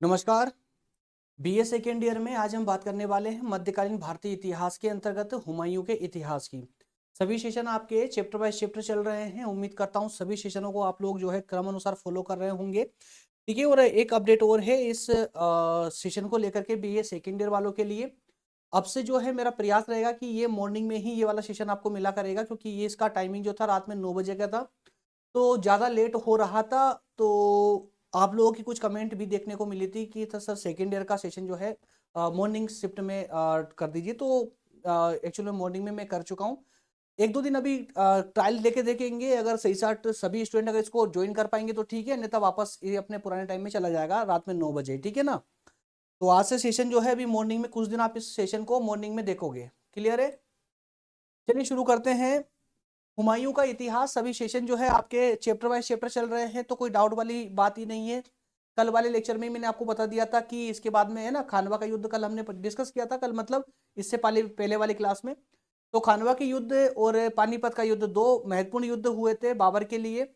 नमस्कार। BA second year में आज हम बात करने वाले हैं मध्यकालीन भारतीय इतिहास के अंतर्गत हुमायूं के इतिहास की। सभी सेशन आपके चैप्टर बाय चैप्टर चल रहे हैं। उम्मीद करता हूं सभी सेशनों को आप लोग जो है क्रम अनुसार फॉलो कर रहे होंगे। ठीक है। और एक अपडेट और है इस सेशन को लेकर के बीए सेकेंड ईयर वालों के लिए। अब से जो है मेरा प्रयास रहेगा कि ये मॉर्निंग में ही ये वाला सेशन आपको मिला करेगा, क्योंकि ये इसका टाइमिंग जो था रात में 9 बजे का था, तो ज़्यादा लेट हो रहा था। तो आप लोगों की कुछ कमेंट भी देखने को मिली थी कि सर सेकेंड ईयर का सेशन जो है मॉर्निंग शिफ्ट में कर दीजिए। तो एक्चुअली मॉर्निंग में मैं कर चुका हूँ। एक दो दिन अभी ट्रायल लेके देखेंगे, अगर सही साथ सभी स्टूडेंट अगर इसको ज्वाइन कर पाएंगे तो ठीक है, अन्यथा वापस ये अपने पुराने टाइम में चला जाएगा रात में 9 बजे। ठीक है ना। तो आज से सेशन जो है अभी मॉर्निंग में, कुछ दिन आप इस सेशन को मॉर्निंग में देखोगे। क्लियर है। चलिए शुरू करते हैं। हुमायूं का इतिहास सभी सेशन जो है आपके चैप्टर वाइज चैप्टर चल रहे हैं, तो कोई डाउट वाली बात ही नहीं है। कल वाले लेक्चर में मैंने आपको बता दिया था कि इसके बाद में है ना खानवा का युद्ध, कल हमने डिस्कस किया था। कल मतलब इससे पहले पहले वाली क्लास में। तो खानवा के युद्ध और पानीपत का युद्ध दो महत्वपूर्ण युद्ध हुए थे बाबर के लिए,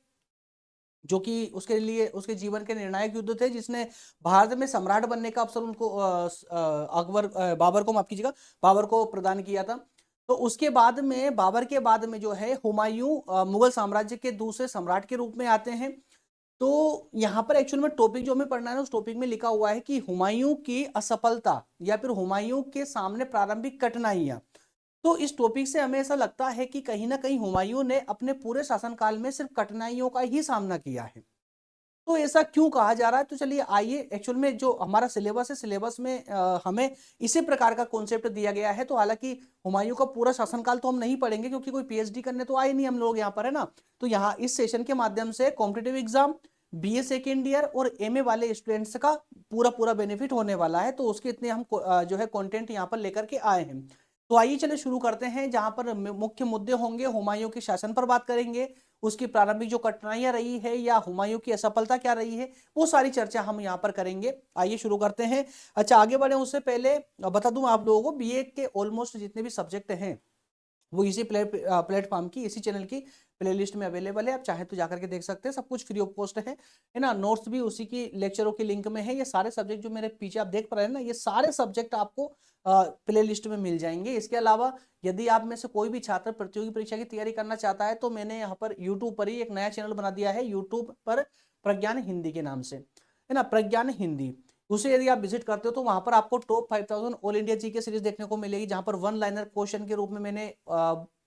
जो कि उसके लिए उसके जीवन के निर्णायक युद्ध थे, जिसने भारत में सम्राट बनने का अवसर उनको बाबर को, माफ कीजिएगा, बाबर को प्रदान किया था। तो उसके बाद में, बाबर के बाद में जो है हुमायूं मुगल साम्राज्य के दूसरे सम्राट के रूप में आते हैं। तो यहाँ पर एक्चुअल में टॉपिक जो हमें पढ़ना है उस टॉपिक में लिखा हुआ है कि हुमायूं की असफलता या फिर हुमायूं के सामने प्रारंभिक कठिनाइयां। तो इस टॉपिक से हमें ऐसा लगता है कि कहीं ना कहीं हुमायूं ने अपने पूरे शासनकाल में सिर्फ कठिनाइयों का ही सामना किया है। तो ऐसा क्यों कहा जा रहा है, तो चलिए आइए, एक्चुअल में जो हमारा सिलेबस है, सिलेबस में हमें इसी प्रकार का कॉन्सेप्ट दिया गया है। तो हालांकि हुमायूं का पूरा शासनकाल तो हम नहीं पढ़ेंगे, क्योंकि कोई पीएचडी करने तो आए नहीं हम लोग यहाँ पर, है ना। तो यहाँ इस सेशन के माध्यम से competitive exam, BA second year और एमए वाले स्टूडेंट्स का पूरा पूरा बेनिफिट होने वाला है। तो उसके इतने हम जो है कंटेंट यहाँ पर लेकर के आए हैं। तो आइए चले शुरू करते हैं। जहां पर मुख्य मुद्दे होंगे, हुमायूं के शासन पर बात करेंगे, उसकी प्रारंभिक जो कठिनाइयां रही है या हुमायूं की असफलता क्या रही है, वो सारी चर्चा हम यहाँ पर करेंगे। आइए शुरू करते हैं। अच्छा, आगे बढ़े उससे पहले बता दूं आप लोगों को, बीए के ऑलमोस्ट जितने भी सब्जेक्ट हैं वो इसी प्लेटफॉर्म की, इसी चैनल की प्लेलिस्ट में अवेलेबल है। आप चाहे तो जाकर के देख सकते हैं, सब कुछ फ्री ऑफ कॉस्ट है ना। नोट्स भी उसी की लेक्चरों की लिंक में है। ये सारे सब्जेक्ट जो मेरे पीछे आप देख पा रहे हैं ना, ये सारे सब्जेक्ट आपको प्ले लिस्ट में मिल जाएंगे। इसके अलावा यदि आप में से कोई भी छात्र प्रतियोगी परीक्षा की तैयारी करना चाहता है, तो मैंने यहाँ पर यूट्यूब पर ही एक नया चैनल बना दिया है, यूट्यूब पर प्रज्ञान हिंदी के नाम से, है ना, प्रज्ञान हिंदी। उसे यदि आप विजिट करते हो तो वहां पर आपको top 5000 all India GK series देखने को मिलेगी, जहां पर वन लाइनर क्वेश्चन के रूप में मैंने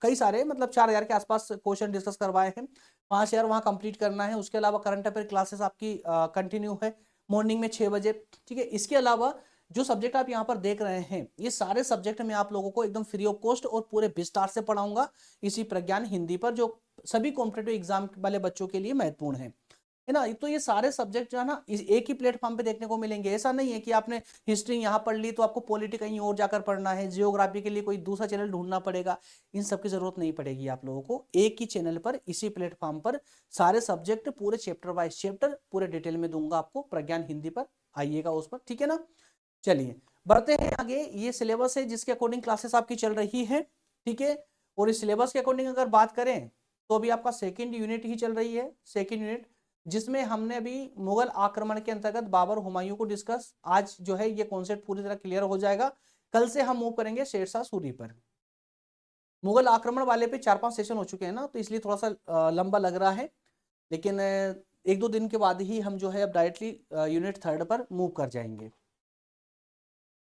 कई सारे, मतलब 4000 के आसपास क्वेश्चन डिस्कस करवाए हैं। 5000 वहां कंप्लीट करना है। उसके अलावा करंट अफेयर क्लासेस आपकी कंटिन्यू है मॉर्निंग में 6 बजे। ठीक है। इसके अलावा जो सब्जेक्ट आप यहाँ पर देख रहे हैं, ये सारे सब्जेक्ट मैं आप लोगों को एकदम फ्री ऑफ कॉस्ट और पूरे विस्तार से पढ़ाऊंगा इसी प्रज्ञान हिंदी पर, जो सभी कॉम्पिटेटिव एग्जाम वाले बच्चों के लिए महत्वपूर्ण है ना। तो ये सारे सब्जेक्ट जो है ना एक ही प्लेटफॉर्म पे देखने को मिलेंगे। ऐसा नहीं है कि आपने हिस्ट्री यहाँ पढ़ ली तो आपको पॉलिटी कहीं और जाकर पढ़ना है, जियोग्राफी के लिए कोई दूसरा चैनल ढूंढना पड़ेगा। इन सब की जरूरत नहीं पड़ेगी आप लोगों को। एक ही चैनल पर, इसी प्लेटफॉर्म पर सारे सब्जेक्ट पूरे चैप्टर वाइज चैप्टर पूरे डिटेल में दूंगा आपको प्रज्ञान हिंदी पर। आइएगा उस पर, ठीक है ना। चलिए बढ़ते हैं आगे। ये सिलेबस है जिसके अकॉर्डिंग क्लासेस आपकी चल रही है, ठीक है। और इस सिलेबस के अकॉर्डिंग अगर बात करें तो अभी आपका सेकेंड यूनिट ही चल रही है, सेकेंड यूनिट, जिसमें हमने अभी मुगल आक्रमण के अंतर्गत बाबर हुमायूं को डिस्कस, आज जो है ये कॉन्सेप्ट पूरी तरह क्लियर हो जाएगा। कल से हम मूव करेंगे शेरशाह सूरी पर। मुगल आक्रमण वाले पे 4-5 सेशन हो चुके हैं ना, तो इसलिए थोड़ा सा लंबा लग रहा है। लेकिन एक दो दिन के बाद ही हम जो है अब डायरेक्टली यूनिट थर्ड पर मूव कर जाएंगे।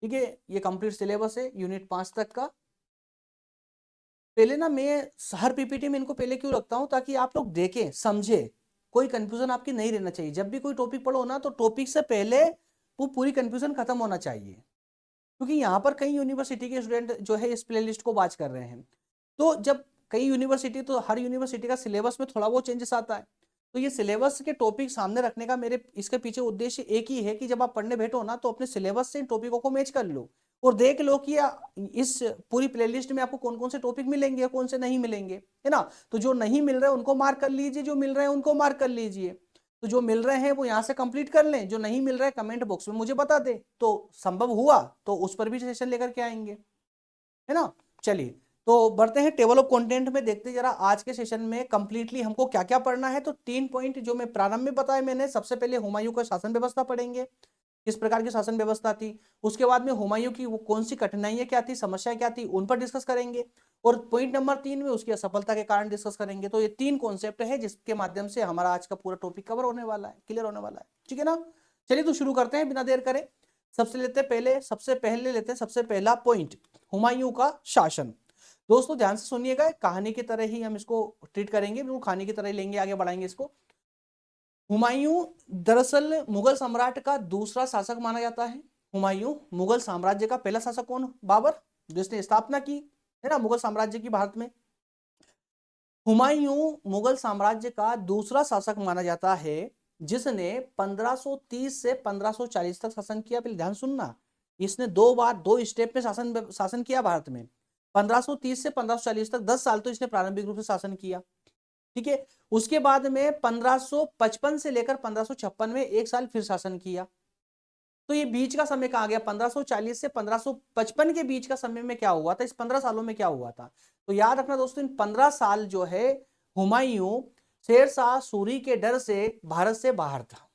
ठीक है। ये कंप्लीट सिलेबस है यूनिट 5 तक का। पहले ना मैं हर पीपीटी में इनको पहले क्यों रखता हूं, ताकि आप लोग देखें समझे, कोई कंफ्यूजन आपकी नहीं रहना चाहिए। जब भी कोई टॉपिक पढ़ो ना, तो टॉपिक से पहले वो पूरी कंफ्यूजन खत्म होना चाहिए, क्योंकि यहाँ पर कई यूनिवर्सिटी के स्टूडेंट जो है इस प्लेलिस्ट को वॉच कर रहे हैं। तो जब कई यूनिवर्सिटी, तो हर यूनिवर्सिटी का सिलेबस में थोड़ा बहुत चेंजेस आता है। तो ये सिलेबस के टॉपिक सामने रखने का मेरे इसके पीछे उद्देश्य एक ही है कि जब आप पढ़ने बैठो ना, तो अपने सिलेबस से इन टॉपिकों को मैच कर लो और देख लो कि इस पूरी प्लेलिस्ट में आपको कौन कौन से टॉपिक मिलेंगे, कौन से नहीं मिलेंगे, है ना। तो जो नहीं मिल रहे हैं उनको मार्क कर लीजिए, जो मिल रहे हैं उनको मार्क कर लीजिए। तो जो मिल रहे हैं वो यहाँ से कंप्लीट कर लें, जो नहीं मिल रहा है कमेंट बॉक्स में मुझे बता दे, तो संभव हुआ तो उस पर भी सेशन लेकर के आएंगे, है ना। चलिए तो बढ़ते हैं टेबल ऑफ कंटेंट में, देखते हैं जरा आज के सेशन में कंप्लीटली हमको क्या क्या पढ़ना है। तो 3 पॉइंट जो मैं प्रारंभ में बताया मैंने, सबसे पहले हुमायूं का शासन व्यवस्था पढ़ेंगे, किस प्रकार की शासन व्यवस्था थी। उसके बाद में हुमायूं की वो कौन सी कठिनाइयां क्या थी, समस्या क्या थी, उन पर डिस्कस करेंगे। और पॉइंट नंबर 3 में उसकी असफलता के कारण डिस्कस करेंगे। तो ये 3 कॉन्सेप्ट है जिसके माध्यम से हमारा आज का पूरा टॉपिक कवर होने वाला है, क्लियर होने वाला है, ठीक है ना। चलिए तो शुरू करते हैं बिना देर करे। सबसे पहले लेते हैं सबसे पहला पॉइंट, हुमायूं का शासन। दोस्तों ध्यान से सुनिएगा, कहानी की तरह ही हम इसको ट्रीट करेंगे, बिल्कुल कहानी की तरह ही लेंगे, आगे बढ़ाएंगे इसको। हुमायूं दरअसल मुगल सम्राट का दूसरा शासक माना जाता है। हुमायूं मुगल साम्राज्य का पहला शासक कौन, बाबर, जिसने स्थापना की है ना मुगल साम्राज्य की भारत में। हुमायूं मुगल साम्राज्य का दूसरा शासक माना जाता है जिसने 1530 से 1540 तक शासन किया। पहले ध्यान सुनना, इसने 2 बार 2 स्टेप में शासन किया भारत में। 1530 से 1540 तक 10 साल तो इसने प्रारंभिक रूप से शासन किया, ठीक है। उसके बाद में 1555 से लेकर 1556 में 1 साल फिर शासन किया। तो ये बीच का समय कहा गया, 1540 से 1555 के बीच का समय में क्या हुआ था, इस 15 सालों में क्या हुआ था। तो याद रखना दोस्तों, इन 15 साल जो है हुमायूं शेरशाह सूरी के डर से भारत से बाहर था,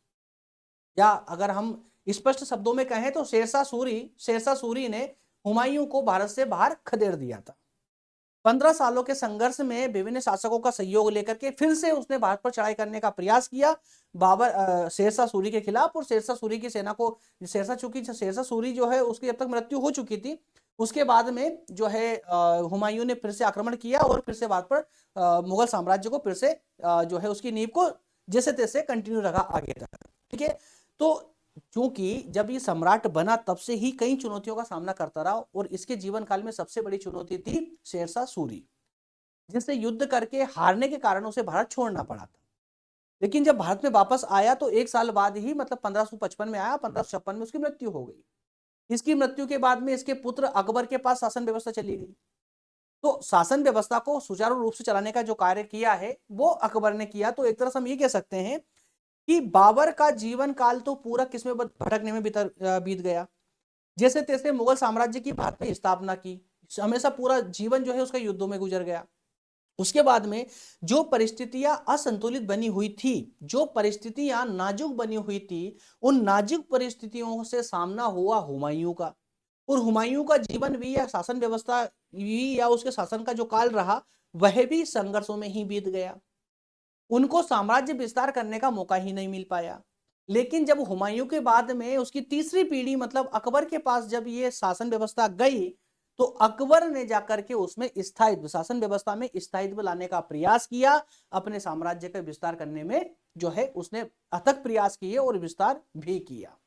या अगर हम स्पष्ट शब्दों में कहें तो शेरशाह सूरी ने हुमायूं को भारत से बाहर खदेड़ दिया था। 15 सालों के संघर्ष में विभिन्न शासकों का सहयोग लेकर के फिर से उसने भारत पर चढ़ाई करने का प्रयास किया शेरशाह सूरी के खिलाफ। और शेरशाह सूरी की सेना को शेरशाह सूरी जो है उसकी जब तक मृत्यु हो चुकी थी, उसके बाद में जो है हुमायूं ने फिर से आक्रमण किया और फिर से भारत पर मुगल साम्राज्य को फिर से जो है उसकी नींव को जैसे तैसे कंटिन्यू रखा आगे तक, ठीक है। तो क्योंकि जब ये सम्राट बना तब से ही कई चुनौतियों का सामना करता रहा, और इसके जीवन काल में सबसे बड़ी चुनौती थी शेरशाह सूरी, जिससे युद्ध करके हारने के कारण उसे भारत छोड़ना पड़ा था। लेकिन जब भारत में वापस आया तो 1 साल बाद ही, मतलब 1555 में आया, 1556 में उसकी मृत्यु हो गई। इसकी मृत्यु के बाद में इसके पुत्र अकबर के पास शासन व्यवस्था चली गई। तो शासन व्यवस्था को सुचारू रूप से चलाने का जो कार्य किया है वो अकबर ने किया। तो एक तरह से हम ये कह सकते हैं कि बाबर का जीवन काल तो पूरा किसमें भटकने में बीत गया। जैसे तैसे मुगल साम्राज्य की भारत में स्थापना की, हमेशा पूरा जीवन जो है उसका युद्धों में गुजर गया। उसके बाद में जो परिस्थितियां असंतुलित बनी हुई थी, जो परिस्थितियां नाजुक बनी हुई थी, उन नाजुक परिस्थितियों से सामना हुआ हुमायूं का। और हुमायूं का जीवन भी या शासन व्यवस्था भी या उसके शासन का जो काल रहा वह भी संघर्षों में ही बीत गया। उनको साम्राज्य विस्तार करने का मौका ही नहीं मिल पाया। लेकिन जब हुमायूं के बाद में उसकी तीसरी पीढ़ी मतलब अकबर के पास जब ये शासन व्यवस्था गई, तो अकबर ने जाकर के उसमें स्थायित्व, शासन व्यवस्था में स्थायित्व लाने का प्रयास किया। अपने साम्राज्य का विस्तार करने में जो है उसने अथक प्रयास किए और विस्तार भी किया।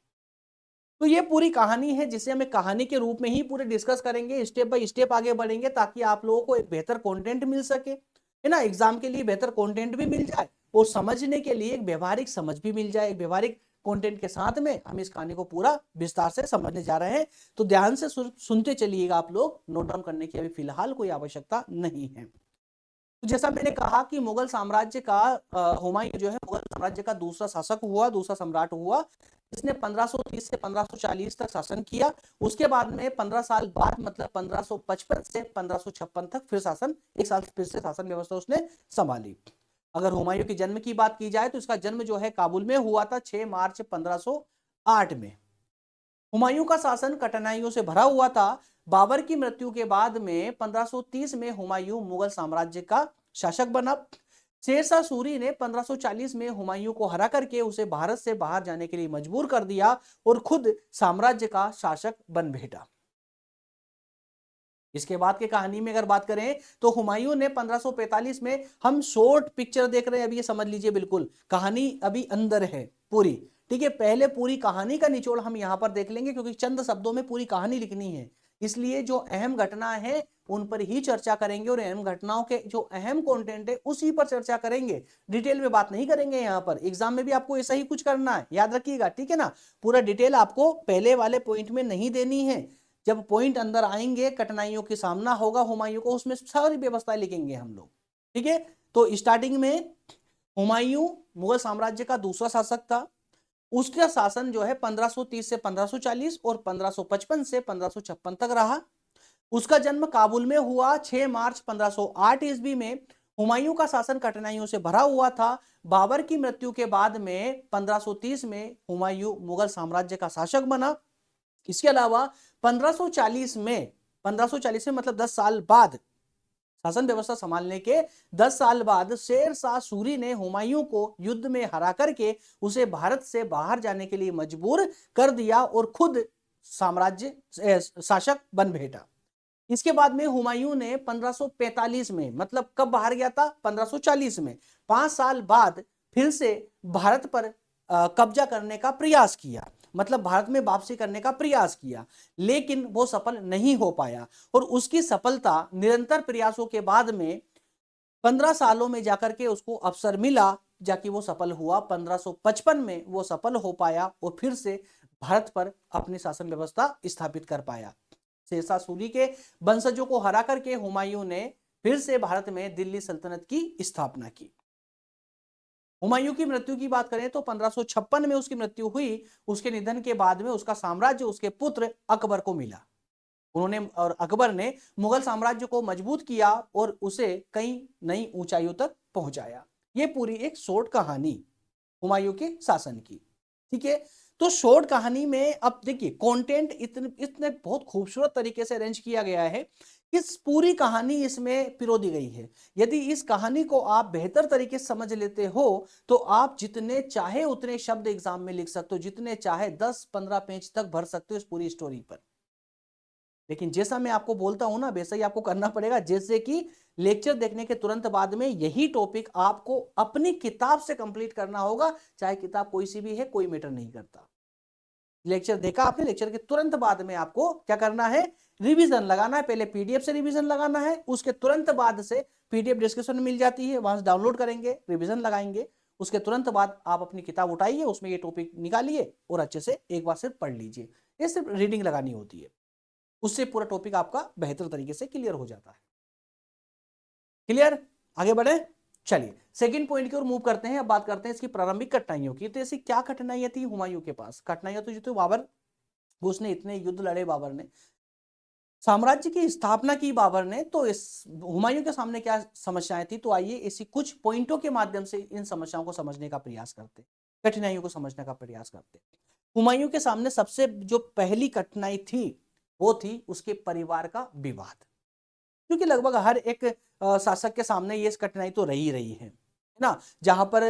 तो ये पूरी कहानी है जिसे हमें कहानी के रूप में ही पूरे डिस्कस करेंगे, स्टेप बाय स्टेप आगे बढ़ेंगे, ताकि आप लोगों को एक बेहतर कंटेंट मिल सके, है ना। एग्जाम के लिए बेहतर कंटेंट भी मिल जाए और समझने के लिए एक व्यवहारिक समझ भी मिल जाए। एक व्यवहारिक कंटेंट के साथ में हम इस कहानी को पूरा विस्तार से समझने जा रहे हैं। तो ध्यान से सुनते चलिएगा आप लोग, नोट डाउन करने की अभी फिलहाल कोई आवश्यकता नहीं है। तो जैसा मैंने कहा कि मुगल साम्राज्य का हुमायूं जो है मुगल साम्राज्य का दूसरा शासक हुआ, दूसरा सम्राट हुआ, जिसने 1530 से 1540 तक शासन किया। उसके बाद में 15 साल बाद मतलब 1555 से 1556 तक फिर शासन, 1 साल फिर से शासन व्यवस्था उसने संभाली। अगर हुमायूं के जन्म की बात की जाए तो इसका जन्म जो है काबुल में हुआ था 6 मार्च 1508 में। हुमायूं का शासन कठिनाइयों से भरा हुआ था। बाबर की मृत्यु के बाद में 1530 में हुमायूं मुगल साम्राज्य का शासक बना। शेरशाह सूरी ने 1540 में हुमायूं को हरा करके उसे भारत से बाहर जाने के लिए मजबूर कर दिया और खुद साम्राज्य का शासक बन बैठा। इसके बाद की कहानी में अगर बात करें तो हुमायूं ने 1545 में, हम शॉर्ट पिक्चर देख रहे हैं अभी, ये समझ लीजिए, बिल्कुल कहानी अभी अंदर है पूरी, ठीक है। पहले पूरी कहानी का निचोड़ हम यहां पर देख लेंगे, क्योंकि चंद शब्दों में पूरी कहानी लिखनी है, इसलिए जो अहम घटना है उन पर ही चर्चा करेंगे और अहम घटनाओं के जो अहम कंटेंट है उसी पर चर्चा करेंगे। डिटेल में बात नहीं करेंगे। यहाँ पर एग्जाम में भी आपको ऐसा ही कुछ करना है, याद रखिएगा, ठीक है ना। पूरा डिटेल आपको पहले वाले पॉइंट में नहीं देनी है। जब पॉइंट अंदर आएंगे, कठिनाइयों के सामना होगा हुमायूं को, उसमें सारी व्यवस्था लिखेंगे हम लोग, ठीक है। तो स्टार्टिंग में हुमायूं मुगल साम्राज्य का दूसरा शासक था। उसका शासन जो है 1530 से 1540 और 1555 से 1556 तक रहा। उसका जन्म काबुल में हुआ 6 मार्च 1508 ईस्वी में। हुमायूं का शासन कठिनाइयों से भरा हुआ था। बाबर की मृत्यु के बाद में 1530 में हुमायूं मुगल साम्राज्य का शासक बना। इसके अलावा 1540 में 1540 में मतलब 10 साल बाद, शासन व्यवस्था संभालने के 10 साल बाद शेर शाह सूरी ने हुमायूं को युद्ध में हरा करके उसे भारत से बाहर जाने के लिए मजबूर कर दिया और खुद साम्राज्य शासक बन बैठा। इसके बाद में हुमायूं ने 1545 में, मतलब कब बाहर गया था, 1540 में, 5 साल बाद फिर से भारत पर कब्जा करने का प्रयास किया, मतलब भारत में वापसी करने का प्रयास किया, लेकिन वो सफल नहीं हो पाया। और उसकी सफलता निरंतर प्रयासों के बाद में 15 सालों में जाकर के उसको अवसर मिला, जाकि वो सफल हुआ। 1555 में वो सफल हो पाया और फिर से भारत पर अपनी शासन व्यवस्था स्थापित कर पाया। शेर शाह सूरी के वंशजों को हरा करके हुमायूं ने फिर से भारत में दिल्ली सल्तनत की स्थापना की। हुमायूं की मृत्यु की बात करें तो 1556 में उसकी मृत्यु हुई। उसके निधन के बाद में उसका साम्राज्य उसके पुत्र अकबर को मिला। उन्होंने और अकबर ने मुगल साम्राज्य को मजबूत किया और उसे कई नई ऊंचाइयों तक पहुंचाया। ये पूरी एक शॉर्ट कहानी हुमायूं के शासन की, ठीक है। तो शॉर्ट कहानी में अब देखिए कंटेंट इतने बहुत खूबसूरत तरीके से अरेंज किया गया है, इस पूरी कहानी इसमें पिरो दी गई है। यदि इस कहानी को आप बेहतर तरीके से समझ लेते हो तो आप जितने चाहे उतने शब्द एग्जाम में लिख सकते हो, जितने चाहे 10-15 पेज तक भर सकते हो इस पूरी स्टोरी पर। लेकिन जैसा मैं आपको बोलता हूं ना वैसा ही आपको करना पड़ेगा। जैसे कि लेक्चर देखने के तुरंत बाद में यही टॉपिक आपको अपनी किताब से कंप्लीट करना होगा, चाहे किताब कोई सी भी है, कोई मैटर नहीं करता। लेक्चर देखा आपने, लेक्चर के तुरंत बाद में आपको क्या करना है, रिवीजन लगाना है। पहले पीडीएफ से रिवीजन लगाना है, उसके तुरंत बाद से पीडीएफ डिस्क्रिप्शन में मिल जाती है, वहां से डाउनलोड करेंगे, रिवीजन लगाएंगे। उसके तुरंत बाद आप अपनी किताब उठाइए, उसमें ये टॉपिक निकालिए और अच्छे से एक बार सिर्फ पढ़ लीजिए। ये सिर्फ रीडिंग लगानी होती है, उससे पूरा टॉपिक आपका बेहतर तरीके से क्लियर हो जाता है। क्लियर, आगे बढ़े। चलिए सेकंड पॉइंट की ओर मूव करते हैं। अब बात करते हैं इसकी प्रारंभिक कठिनाइयों की। तो ऐसी क्या कठिनाइयां थी हुमायूं के पास? कठिनाइयां तो जो थी, बाबर, उसने इतने युद्ध लड़े, बाबर ने साम्राज्य की स्थापना की, बाबर ने, तो इस हुमायूं के सामने क्या समस्याएं थी? तो आइए इसी कुछ पॉइंटों के माध्यम से इन समस्याओं को समझने का प्रयास करते, कठिनाइयों को समझने का प्रयास करते। हुमायूं के सामने सबसे जो पहली कठिनाई थी वो थी उसके परिवार का विवाद, क्योंकि लगभग हर एक शासक के सामने ये कठिनाई तो रही है ना। जहां पर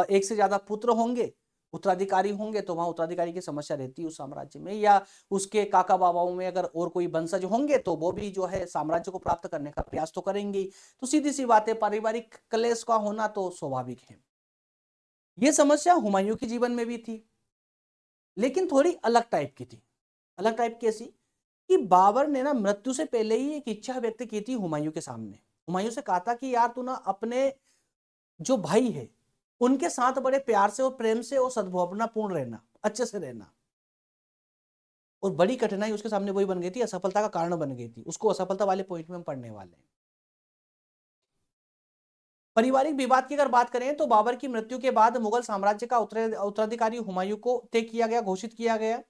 एक से ज्यादा पुत्र होंगे, उत्तराधिकारी होंगे, तो वहां उत्तराधिकारी की समस्या रहती है उस साम्राज्य में, या उसके काका बाबाओं में अगर और कोई वंशज होंगे तो वो भी जो है साम्राज्य को प्राप्त करने का प्रयास तो करेंगे ही। तो सीधी सी बात है, पारिवारिक क्लेश का होना तो स्वाभाविक है। ये समस्या हुमायूं के जीवन में भी थी, लेकिन थोड़ी अलग टाइप की थी। अलग टाइप कैसी? कि बाबर ने ना मृत्यु से पहले ही एक इच्छा व्यक्त की थी हुमायूं के सामने। हुमायूं से कहा था कि यार तू ना अपने जो भाई है उनके साथ बड़े प्यार से और प्रेम से और सद्भावनापूर्ण रहना, अच्छे से रहना। और बड़ी कठिनाई उसके सामने वही बन गई थी, असफलता का कारण बन गई थी। उसको असफलता वाले पॉइंट में हम पढ़ने वाले हैं। पारिवारिक विवाद की अगर बात करें तो बाबर की मृत्यु के बाद मुगल साम्राज्य का उत्तराधिकारी हुमायूं को तय किया गया, घोषित किया गया।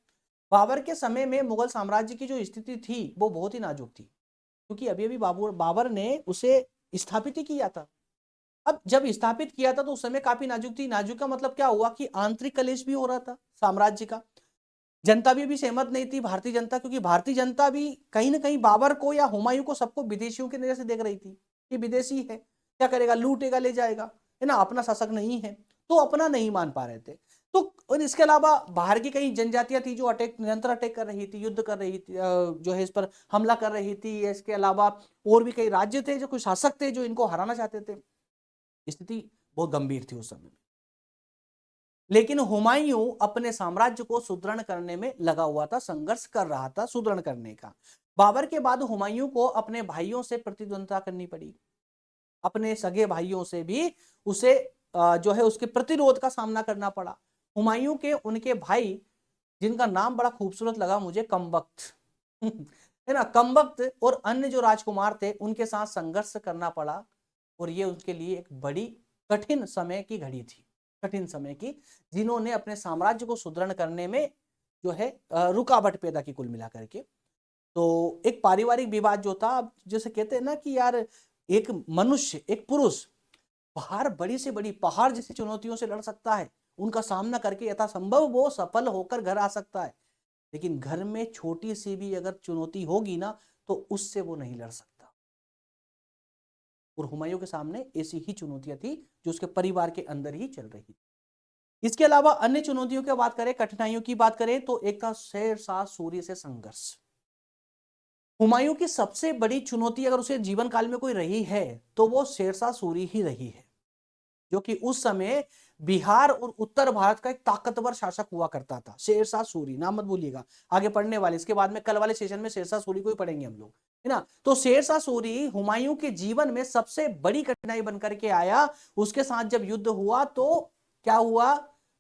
बाबर के समय में मुगल साम्राज्य की जो स्थिति थी वो बहुत ही नाजुक थी, क्योंकि अभी अभी बाबर ने उसे स्थापित ही किया था। अब जब स्थापित किया था तो उस समय काफी नाजुक थी। नाजुक का मतलब क्या हुआ कि आंतरिक कलेश भी हो रहा था साम्राज्य का। जनता भी सहमत नहीं थी, भारतीय जनता, क्योंकि भारतीय जनता भी कहीं ना कहीं बाबर को या हुमायूं को, सबको विदेशियों की नजर से देख रही थी कि विदेशी है, क्या करेगा, लूटेगा, ले जाएगा, है ना, अपना शासक नहीं है। तो अपना नहीं मान पा रहे थे। तो और इसके अलावा बाहर की कई जनजातियां थी जो निरंतर अटैक कर रही थी, युद्ध कर रही थी, जो है इस पर हमला कर रही थी। इसके अलावा और भी कई राज्य थे जो कुछ शासक थे जो इनको हराना चाहते थे। स्थिति बहुत गंभीर थी उस समय में। लेकिन हुमायूं अपने साम्राज्य को सुदृढ़ करने में लगा हुआ था, संघर्ष कर रहा था सुदृढ़ करने का। बाबर के बाद हुमायूं को अपने भाइयों से प्रतिद्वंद्विता करनी पड़ी। अपने सगे भाइयों से भी उसे जो है उसके प्रतिरोध का सामना करना पड़ा। हुमायूं के उनके भाई, जिनका नाम बड़ा खूबसूरत लगा मुझे, कमबख्त है ना, कमबख्त और अन्य जो राजकुमार थे उनके साथ संघर्ष करना पड़ा। और ये उनके लिए एक बड़ी कठिन समय की घड़ी थी, कठिन समय की, जिन्होंने अपने साम्राज्य को सुदृढ़ करने में जो है रुकावट पैदा की कुल मिलाकर के। तो एक पारिवारिक विवाद जो था, जैसे कहते हैं ना कि यार एक मनुष्य, एक पुरुष बाहर बड़ी से बड़ी पहाड़ जैसी चुनौतियों से लड़ सकता है, उनका सामना करके यथासंभव वो सफल होकर घर आ सकता है, लेकिन घर में छोटी सी भी अगर चुनौती होगी ना तो उससे वो नहीं लड़ सकता। और हुमायूं के सामने ऐसी ही चुनौतियां थी जो उसके परिवार के अंदर ही चल रही थी। इसके अलावा अन्य चुनौतियों की बात करें, कठिनाइयों की बात करें, तो एक था शेर शाह सूरी से संघर्ष। हुमायूं की सबसे बड़ी चुनौती अगर उसे जीवन काल में कोई रही है तो वो शेर शाह सूरी ही रही है, जो कि उस समय बिहार और उत्तर भारत का एक ताकतवर शासक हुआ करता था। शेरशाह सूरी, नाम मत भूलिएगा, आगे पढ़ने वाले, इसके बाद में कल वाले सेशन में शेरशाह सूरी को ही पढ़ेंगे हम लोग, है ना। तो शेरशाह सूरी हुमायूं के जीवन में सबसे बड़ी कठिनाई बनकर के आया। उसके साथ जब युद्ध हुआ तो क्या हुआ,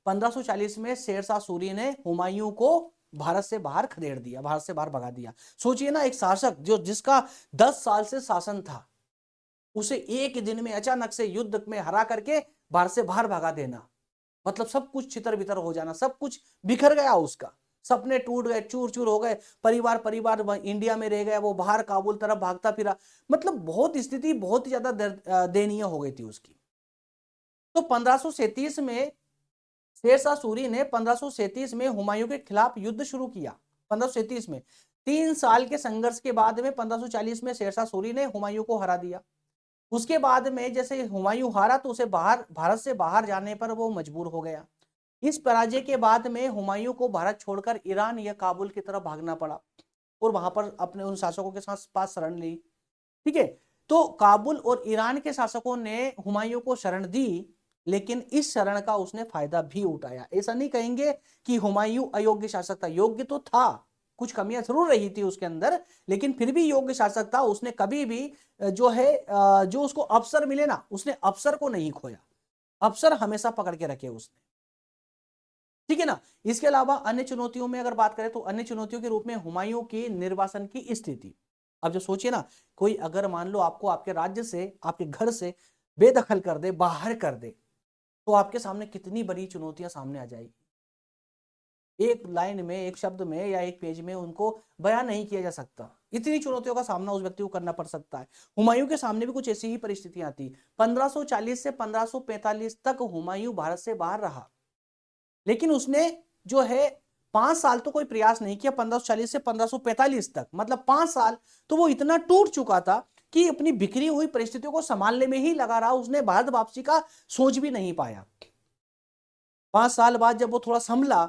1540 में शेरशाह सूरी ने हुमायूं को भारत से बाहर खदेड़ दिया, भारत से बाहर भगा दिया। सोचिए ना, एक शासक जो जिसका 10 साल से शासन था, उसे एक दिन में अचानक से युद्ध में हरा करके भारत से बाहर भगा देना, मतलब सब कुछ छितर बितर हो जाना, सब कुछ बिखर गया उसका, सपने टूट गए, चूर चूर हो गए, परिवार परिवार इंडिया में रह गया, वो बाहर काबुल तरफ भागता फिरा, मतलब बहुत स्थिति बहुत ही ज्यादा दयनीय हो गई थी उसकी। तो 1537 में शेरशाह सूरी ने 1537 में हुमायूं के खिलाफ युद्ध शुरू किया। 1537 में 3 साल के संघर्ष के बाद में 1540 में शेरशाह सूरी ने हुमायूं को हरा दिया। उसके बाद में जैसे हुमायूं हारा तो उसे भारत से बाहर जाने पर वो मजबूर हो गया। इस पराजय के बाद में हुमायूं को भारत छोड़कर ईरान या काबुल की तरफ भागना पड़ा और वहां पर अपने उन शासकों के साथ पास शरण ली। ठीक है, तो काबुल और ईरान के शासकों ने हुमायूं को शरण दी, लेकिन इस शरण का उसने फायदा भी उठाया। ऐसा नहीं कहेंगे कि हुमायूं अयोग्य शासक था, योग्य तो था, कुछ कमियां जरूर रही थी उसके अंदर, लेकिन फिर भी योग्य शासक था। उसने कभी भी जो है जो उसको अवसर मिले ना, उसने अवसर को नहीं खोया, अवसर हमेशा पकड़ के रखे उसने। ठीक है ना। इसके अलावा अन्य चुनौतियों में अगर बात करें तो अन्य चुनौतियों के रूप में हुमायूं की निर्वासन की स्थिति। अब जो सोचिए ना, कोई अगर मान लो आपको आपके राज्य से, आपके घर से बेदखल कर दे, बाहर कर दे, तो आपके सामने कितनी बड़ी चुनौतियां सामने आ जाएगी। एक लाइन में, एक शब्द में या एक पेज में उनको बयान नहीं किया जा सकता। इतनी चुनौतियों का सामना उस व्यक्ति को करना पड़ सकता है। हुमायूं के सामने भी कुछ ऐसी ही परिस्थितियां थी। 1540 से 1545 तक हुमायूं भारत से बाहर रहा, लेकिन उसने जो है 5 साल तो कोई प्रयास नहीं किया। 1540 से 1545 तक, मतलब 5 साल तो वो इतना टूट चुका था कि अपनी बिखरी हुई परिस्थितियों को संभालने में ही लगा रहा। उसने भारत वापसी का सोच भी नहीं पाया। 5 साल बाद जब वो थोड़ा संभला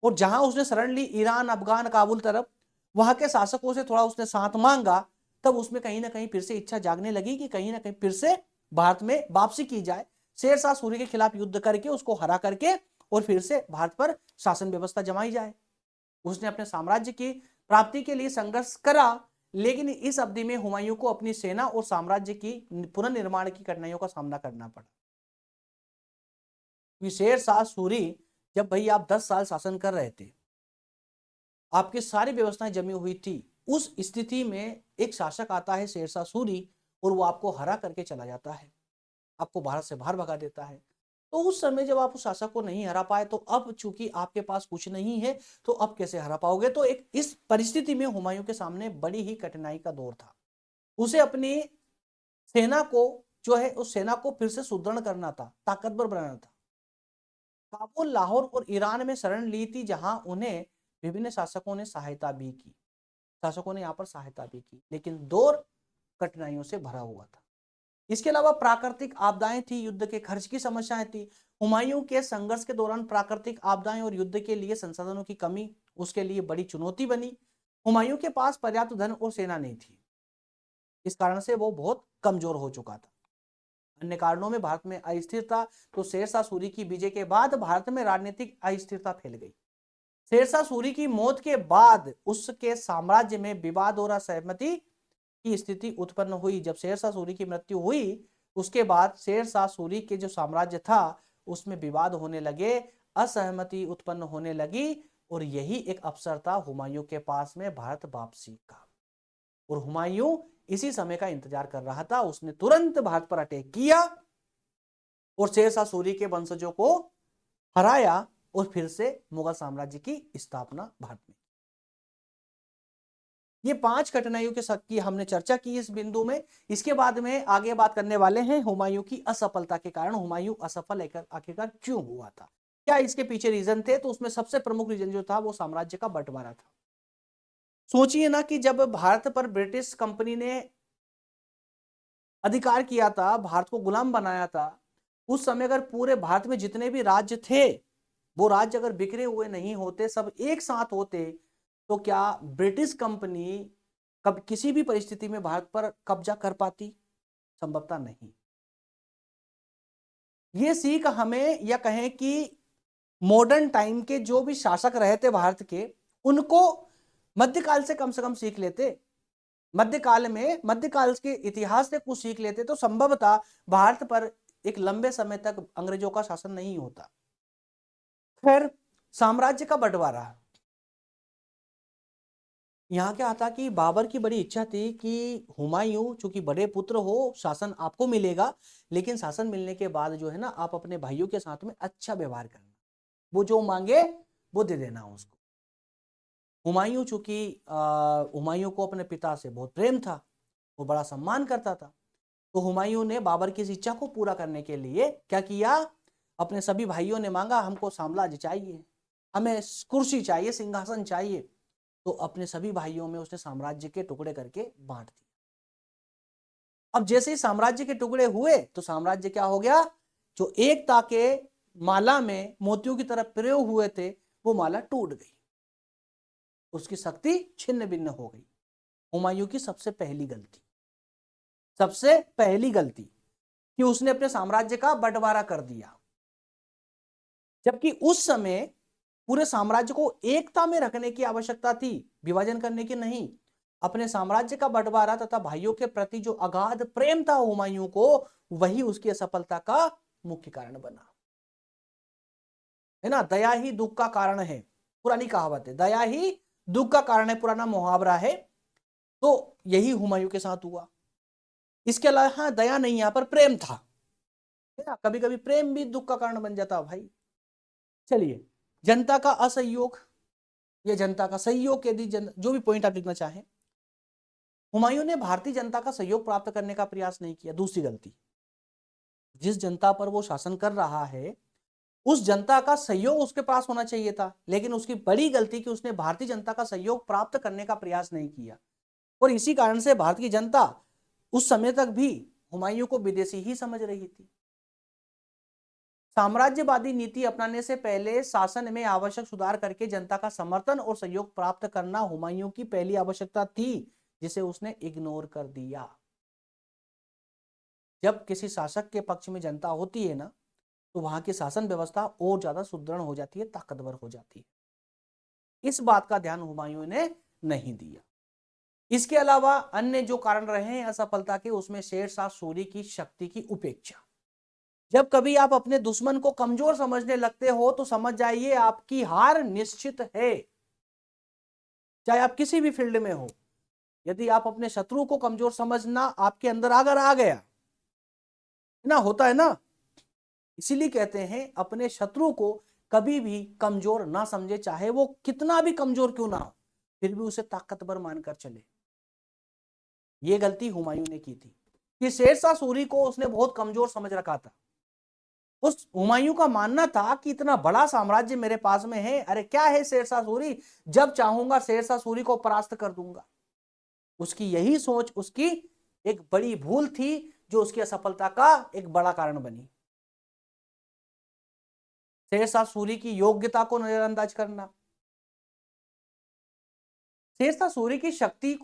और जहां उसने शरण ली ईरान, अफगान, काबुल तरफ, वहां के शासकों से थोड़ा उसने साथ मांगा, तब उसमें कहीं ना कहीं फिर से इच्छा जागने लगी कि कहीं ना कहीं फिर से भारत में वापसी की जाए, शेरशाह सूरी के खिलाफ युद्ध करके उसको हरा करके और फिर से भारत पर शासन व्यवस्था जमाई जाए। उसने अपने साम्राज्य की प्राप्ति के लिए संघर्ष करा, लेकिन इस अवधि में हुमायूं को अपनी सेना और साम्राज्य की पुनर्निर्माण की कठिनाइयों का सामना करना पड़ा। शेरशाह सूरी, जब भाई आप 10 साल शासन कर रहे थे, आपकी सारी व्यवस्थाएं जमी हुई थी, उस स्थिति में एक शासक आता है शेरशाह सूरी और वो आपको हरा करके चला जाता है, आपको भारत से बाहर भगा देता है। तो उस समय जब आप उस शासक को नहीं हरा पाए, तो अब चूंकि आपके पास कुछ नहीं है तो अब कैसे हरा पाओगे। तो एक इस परिस्थिति में हुमायूं के सामने बड़ी ही कठिनाई का दौर था। उसे अपनी सेना को जो है उस सेना को फिर से सुदृढ़ करना था, ताकतवर बनाना था। काबुल, लाहौर और ईरान में शरण ली थी, जहां उन्हें विभिन्न शासकों ने सहायता भी की, शासकों ने यहाँ पर सहायता भी की, लेकिन दौर कठिनाइयों से भरा हुआ था। इसके अलावा प्राकृतिक आपदाएं थी, युद्ध के खर्च की समस्याएं थी। हुमायूं के संघर्ष के दौरान प्राकृतिक आपदाएं और युद्ध के लिए संसाधनों की कमी उसके लिए बड़ी चुनौती बनी। हुमायूं के पास पर्याप्त धन और सेना नहीं थी, इस कारण से वो बहुत कमजोर हो चुका था। अन्य कारणों में भारत में अस्थिरता, तो शेरशाह सूरी की विजय के बाद भारत में राजनीतिक अस्थिरता फैल गई। शेरशाह सूरी की मौत के बाद उसके साम्राज्य में विवाद और असहमति की स्थिति उत्पन्न हुई। जब शेरशाह सूरी की मृत्यु हुई, उसके बाद शेरशाह सूरी के जो साम्राज्य था उसमें विवाद होने लगे, असहमति उत्पन्न होने लगी, और यही एक अवसर था हुमायूं के पास में भारत वापसी का। और हुमायूं इसी समय का इंतजार कर रहा था। उसने तुरंत भारत पर अटैक किया और शेरशाह सूरी के वंशजों को हराया और फिर से मुगल साम्राज्य की स्थापना भारत में। ये 5 घटनाओं के साथ की हमने चर्चा की इस बिंदु में। इसके बाद में आगे बात करने वाले हैं हुमायूं की असफलता के कारण। हुमायूं असफल आखिरकार क्यों हुआ था, क्या इसके पीछे रीजन थे? तो उसमें सबसे प्रमुख रीजन जो था वो साम्राज्य का बंटवारा था। सोचिए ना कि जब भारत पर ब्रिटिश कंपनी ने अधिकार किया था, भारत को गुलाम बनाया था, उस समय अगर पूरे भारत में जितने भी राज्य थे वो राज्य अगर बिखरे हुए नहीं होते, सब एक साथ होते, तो क्या ब्रिटिश कंपनी कब किसी भी परिस्थिति में भारत पर कब्जा कर पाती? संभवतः नहीं। ये सीख हमें, या कहें कि मॉडर्न टाइम के जो भी शासक रहे थे भारत के, उनको मध्यकाल से कम सीख लेते। मध्यकाल के इतिहास से कुछ सीख लेते तो संभवतः भारत पर एक लंबे समय तक अंग्रेजों का शासन नहीं होता। फिर साम्राज्य का बंटवारा, यहां क्या था कि बाबर की बड़ी इच्छा थी कि हुमायूं चूंकि बड़े पुत्र हो, शासन आपको मिलेगा, लेकिन शासन मिलने के बाद जो है ना, आप अपने भाइयों के साथ में अच्छा व्यवहार करना, वो जो मांगे वो दे देना उसको। हुमायूं चूंकि हुमायूं को अपने पिता से बहुत प्रेम था, वो बड़ा सम्मान करता था, तो हुमायूं ने बाबर की इस इच्छा को पूरा करने के लिए क्या किया, अपने सभी भाइयों ने मांगा हमको साम्राज्य चाहिए, हमें कुर्सी चाहिए, सिंहासन चाहिए, तो अपने सभी भाइयों में उसने साम्राज्य के टुकड़े करके बांट दिए। अब जैसे ही साम्राज्य के टुकड़े हुए तो साम्राज्य क्या हो गया, जो एकता के माला में मोतियों की तरह पिरोए हुए थे वो माला टूट गई, उसकी शक्ति छिन्न भिन्न हो गई। हुमायूं की सबसे पहली गलती कि उसने अपने साम्राज्य का बंटवारा कर दिया, जबकि उस समय पूरे साम्राज्य को एकता में रखने की आवश्यकता थी, विभाजन करने की नहीं। अपने साम्राज्य का बंटवारा तथा भाइयों के प्रति जो अगाध प्रेम था हुमायूं को, वही उसकी असफलता का मुख्य कारण बना, है ना। दया ही दुख का कारण है, पुरानी कहावत है, दया ही दुख का कारण है, पुराना मुहावरा है। तो यही हुमायूं के साथ हुआ। इसके अलावा हाँ, दया नहीं, यहां पर प्रेम था, है ना। कभी कभी प्रेम भी दुख का कारण बन जाता भाई। चलिए, जनता का असहयोग या जनता का सहयोग, यदि जो भी पॉइंट आप लिखना चाहें, हुमायूं ने भारतीय जनता का सहयोग प्राप्त करने का प्रयास नहीं किया। दूसरी गलती, जिस जनता पर वो शासन कर रहा है उस जनता का सहयोग उसके पास होना चाहिए था, लेकिन उसकी बड़ी गलती कि उसने भारतीय जनता का सहयोग प्राप्त करने का प्रयास नहीं किया, और इसी कारण से भारत की जनता उस समय तक भी हुमायूं को विदेशी ही समझ रही थी। साम्राज्यवादी नीति अपनाने से पहले शासन में आवश्यक सुधार करके जनता का समर्थन और सहयोग प्राप्त करना हुमायूं की पहली आवश्यकता थी, जिसे उसने इग्नोर कर दिया। जब किसी शासक के पक्ष में जनता होती है ना, तो वहां की शासन व्यवस्था और ज्यादा सुदृढ़ हो जाती है, ताकतवर हो जाती है। इस बात का ध्यान हुमायूं ने नहीं दिया। इसके अलावा अन्य जो कारण रहे हैं असफलता के, उसमें शेरशाह सूरी की शक्ति की उपेक्षा। जब कभी आप अपने दुश्मन को कमजोर समझने लगते हो तो समझ जाइए आपकी हार निश्चित है, चाहे आप किसी भी फील्ड में हो। यदि आप अपने शत्रु को कमजोर समझना आपके अंदर अगर आ गया ना, होता है ना, इसीलिए कहते हैं अपने शत्रु को कभी भी कमजोर ना समझे, चाहे वो कितना भी कमजोर क्यों ना हो, फिर भी उसे ताकतवर मानकर चले। ये गलती हुमायूं ने की थी कि शेरशाह सूरी को उसने बहुत कमजोर समझ रखा था। उस हुमायूं का मानना था कि इतना बड़ा साम्राज्य मेरे पास में है, अरे क्या है शेरशाह सूरी, जब चाहूंगा शेरशाह सूरी को परास्त कर दूंगा। उसकी यही सोच उसकी एक बड़ी भूल थी, जो उसकी असफलता का एक बड़ा कारण बनी। शेरशाह सूरी की योग्यता को नजरअंदाज करना, शेरशाह सूरी की शक्ति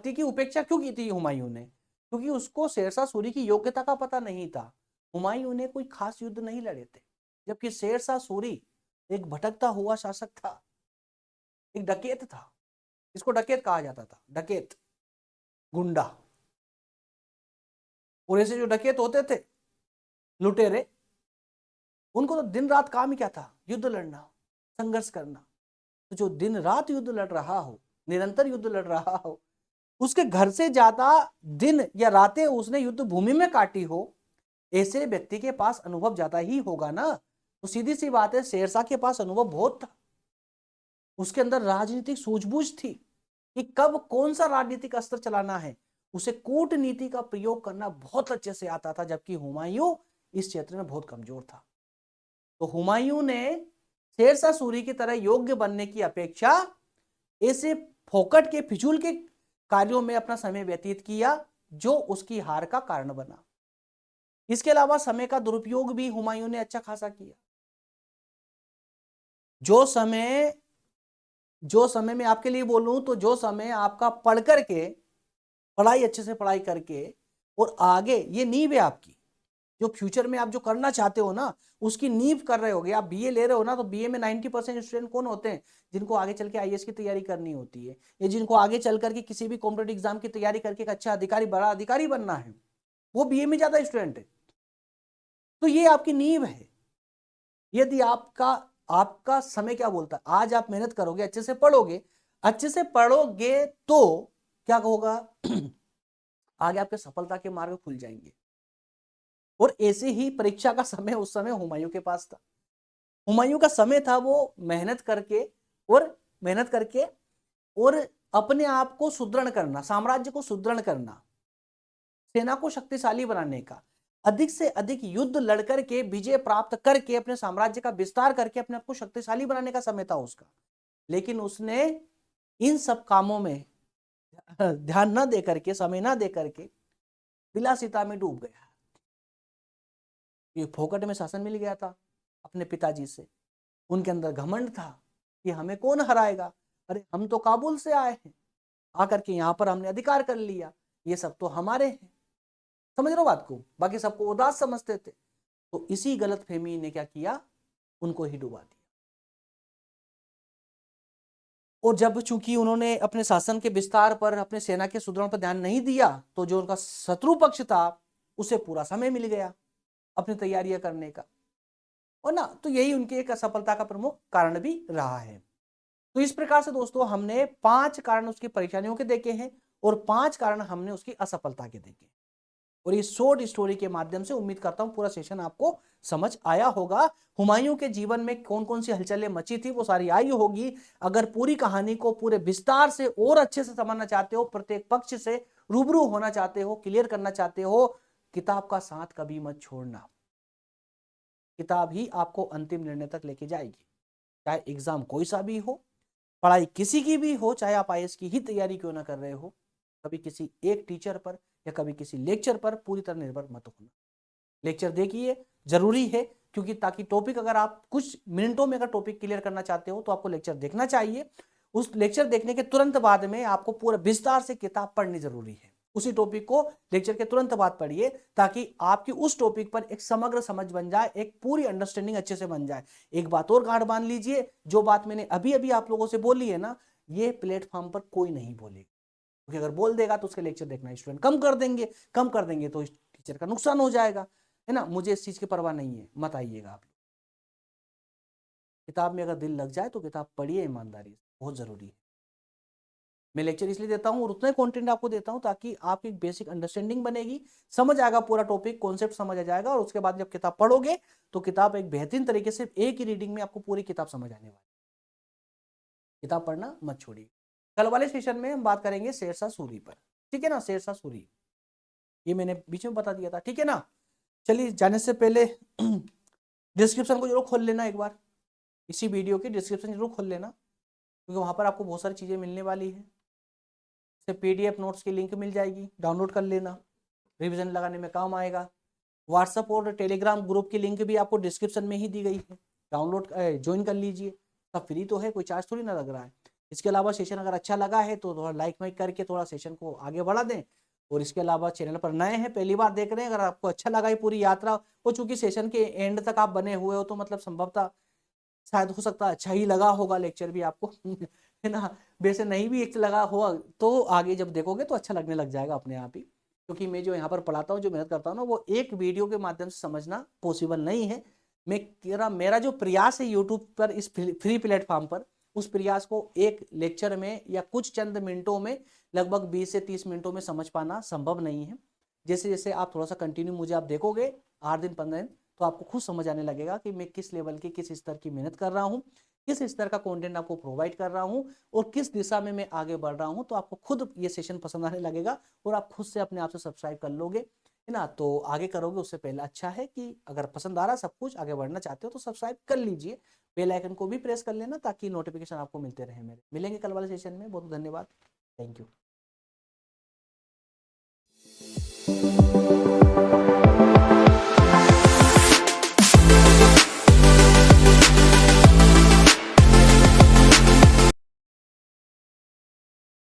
की उपेक्षा क्यों की थी हुमायूं ने, क्योंकि उसको शेरशाह सूरी की योग्यता का पता नहीं था। हुमायूं ने कोई खास युद्ध नहीं लड़े थे, जबकि शेरशाह सूरी एक भटकता हुआ शासक था, एक डकैत था। इसको डकैत कहा जाता था, डकैत, गुंडा। और ऐसे जो डकैत होते थे, लुटेरे, उनको तो दिन रात काम ही क्या था, युद्ध लड़ना, संघर्ष करना। तो जो दिन रात युद्ध लड़ रहा हो, निरंतर युद्ध लड़ रहा हो, उसके घर से ज्यादा दिन या रातें उसने युद्ध भूमि में काटी हो, ऐसे व्यक्ति के पास अनुभव ज्यादा ही होगा ना। तो सीधी सी बात है, शेरशाह के पास अनुभव बहुत था, उसके अंदर राजनीतिक सूझबूझ थी, कि कब कौन सा राजनीतिक अस्त्र चलाना है, उसे कूटनीति का प्रयोग करना बहुत अच्छे से आता था, जबकि हुमायूं इस क्षेत्र में बहुत कमजोर था। तो हुमायूं ने शेरशाह सूरी की तरह योग्य बनने की अपेक्षा ऐसे फोकट के फिजूल के कार्यों में अपना समय व्यतीत किया, जो उसकी हार का कारण बना। इसके अलावा समय का दुरुपयोग भी हुमायूं ने अच्छा खासा किया। जो समय जो समय मैं आपके लिए बोलूं तो जो समय आपका पढ़ करके, पढ़ाई अच्छे से पढ़ाई करके और आगे ये नींव है आपकी, जो फ्यूचर में आप जो करना चाहते हो ना, उसकी नींव कर रहे होगे। आप बीए ले रहे हो ना, तो बीए में 90% स्टूडेंट कौन होते हैं? जिनको आगे चल के आईएएस की तैयारी करनी होती है, या जिनको आगे चल करके किसी भी कॉम्पिटेटिव एग्जाम की तैयारी करके एक अच्छा अधिकारी, बड़ा अधिकारी बनना है, वो बीए में ज्यादा स्टूडेंट है। तो ये आपकी नींव है। यदि आपका आपका समय क्या बोलता है, आज आप मेहनत करोगे, अच्छे से पढ़ोगे तो क्या होगा आगे आपके सफलता के मार्ग खुल जाएंगे। और ऐसे ही परीक्षा का समय उस समय हुमायूं के पास था। हुमायूं का समय था वो मेहनत करके और अपने आप को सुदृढ़ करना, साम्राज्य को सुदृढ़ करना, सेना को शक्तिशाली बनाने का, अधिक से अधिक युद्ध लड़कर के विजय प्राप्त करके अपने साम्राज्य का विस्तार करके अपने आप को शक्तिशाली बनाने का समय था उसका। लेकिन उसने इन सब कामों में ध्यान न दे करके, समय न दे करके विलासिता में डूब गया। ये फोकट में शासन मिल गया था अपने पिताजी से, उनके अंदर घमंड था कि हमें कौन हराएगा, अरे हम तो काबुल से आए हैं, आकर के यहाँ पर हमने अधिकार कर लिया, ये सब तो हमारे हैं। समझ रहे हो बात को? बाकी सबको उदास समझते थे। तो इसी गलतफहमी ने क्या किया, उनको ही डुबा दिया। और जब चूंकि उन्होंने अपने शासन के विस्तार पर, अपने सेना के सुदृढ़ पर ध्यान नहीं दिया, तो जो उनका शत्रु पक्ष था उसे पूरा समय मिल गया अपनी तैयारियां करने का, और ना, तो यही उनकी एक असफलता का प्रमुख कारण भी रहा है। तो इस प्रकार से दोस्तों हमने 5 कारण उसकी परेशानियों के देखे हैं और 5 कारण हमने उसकी असफलता के देखे। और इस शॉर्ट स्टोरी के माध्यम से उम्मीद करता हूं पूरा सेशन आपको समझ आया होगा। हुमायूं के जीवन में कौन कौन सी हलचलें मची थी वो सारी आई होगी। अगर पूरी कहानी को पूरे विस्तार से और अच्छे से समझना चाहते हो, प्रत्येक पक्ष से रूबरू होना चाहते हो, क्लियर करना चाहते हो, किताब का साथ कभी मत छोड़ना। किताब ही आपको अंतिम निर्णय तक लेके जाएगी। चाहे एग्जाम कोई सा भी हो, पढ़ाई किसी की भी हो, चाहे आप आईएएस की ही तैयारी क्यों ना कर रहे हो, कभी किसी एक टीचर पर या कभी किसी लेक्चर पर पूरी तरह निर्भर मत होना। लेक्चर देखिए, जरूरी है, क्योंकि ताकि टॉपिक, अगर आप कुछ मिनटों में अगर टॉपिक क्लियर करना चाहते हो तो आपको लेक्चर देखना चाहिए। उस लेक्चर देखने के तुरंत बाद में आपको पूरा विस्तार से किताब पढ़नी जरूरी है। उसी टॉपिक को लेक्चर के तुरंत बाद पढ़िए, ताकि आपकी उस टॉपिक पर एक समग्र समझ बन जाए, एक पूरी अंडरस्टैंडिंग अच्छे से बन जाए। एक बात और गांठ बांध लीजिए, जो बात मैंने अभी अभी आप लोगों से बोली है ना, ये प्लेटफॉर्म पर कोई नहीं बोलेगा, क्योंकि अगर बोल देगा तो उसके लेक्चर देखना स्टूडेंट कम कर देंगे तो टीचर का नुकसान हो जाएगा, है ना। मुझे इस चीज की परवाह नहीं है, मत आइएगा आप। किताब में अगर दिल लग जाए तो किताब पढ़िए ईमानदारी से, बहुत जरूरी है। मैं लेक्चर इसलिए देता हूँ और उतना ही कंटेंट आपको देता हूँ ताकि आपकी बेसिक अंडरस्टैंडिंग बनेगी, समझ आएगा पूरा टॉपिक, कॉन्सेप्ट समझ आ जाएगा, और उसके बाद जब किताब पढ़ोगे तो किताब एक बेहतरीन तरीके से एक ही रीडिंग में आपको पूरी किताब समझ आने वाली। किताब पढ़ना मत छोड़िए। कल वाले सेशन में हम बात करेंगे शेरशाह सूरी पर, ठीक है ना, शेरशाह सूरी, ये मैंने बीच में बता दिया था, ठीक है ना। चलिए, जाने से पहले डिस्क्रिप्शन को जरूर खोल लेना एक बार, इसी वीडियो की डिस्क्रिप्शन जरूर खोल लेना, क्योंकि वहां पर आपको बहुत सारी चीजें मिलने वाली है। से पीडीएफ नोट्स की लिंक मिल जाएगी, डाउनलोड कर लेना, रिवीजन लगाने में काम आएगा। व्हाट्सएप और टेलीग्राम ग्रुप की लिंक भी आपको डिस्क्रिप्शन में ही दी गई है, डाउनलोड ज्वाइन कर लीजिए, सब फ्री तो है, कोई चार्ज थोड़ी ना लग रहा है। इसके अलावा सेशन अगर अच्छा लगा है तो थोड़ा लाइक वाइक करके थोड़ा सेशन को आगे बढ़ा दें। और इसके अलावा चैनल पर नए हैं, पहली बार देख रहे हैं, अगर आपको अच्छा लगा ये पूरी यात्रा, वो चूंकि सेशन के एंड तक आप बने हुए हो तो मतलब संभवतः शायद हो सकता है अच्छा ही लगा होगा लेक्चर भी आपको है ना। वैसे नहीं भी एक लगा हुआ तो आगे जब देखोगे तो अच्छा लगने लग जाएगा अपने आप ही, क्योंकि मैं जो यहाँ पर पढ़ाता हूँ, जो मेहनत करता हूँ ना, वो एक वीडियो के माध्यम से समझना पॉसिबल नहीं है। मेरा जो प्रयास है यूट्यूब पर, इस फ्री प्लेटफॉर्म पर, उस प्रयास को एक लेक्चर में या कुछ चंद मिनटों में, लगभग 20 से 30 मिनटों में समझ पाना संभव नहीं है। जैसे जैसे आप थोड़ा सा कंटिन्यू मुझे आप देखोगे 8 दिन 15 दिन, तो आपको खुद समझ आने लगेगा कि मैं किस लेवल की, किस स्तर की मेहनत कर रहा हूँ, किस स्तर का कंटेंट आपको प्रोवाइड कर रहा हूं और किस दिशा में मैं आगे बढ़ रहा हूं, तो आपको खुद ये सेशन पसंद आने लगेगा और आप खुद से अपने आप से सब्सक्राइब कर लोगे, है ना। तो आगे करोगे उससे पहले अच्छा है कि अगर पसंद आ रहा सब कुछ, आगे बढ़ना चाहते हो तो सब्सक्राइब कर लीजिए, बेल आइकन को भी प्रेस कर लेना ताकि नोटिफिकेशन आपको मिलते रहे मेरे। मिलेंगे कल वाले सेशन में, बहुत धन्यवाद, थैंक यू।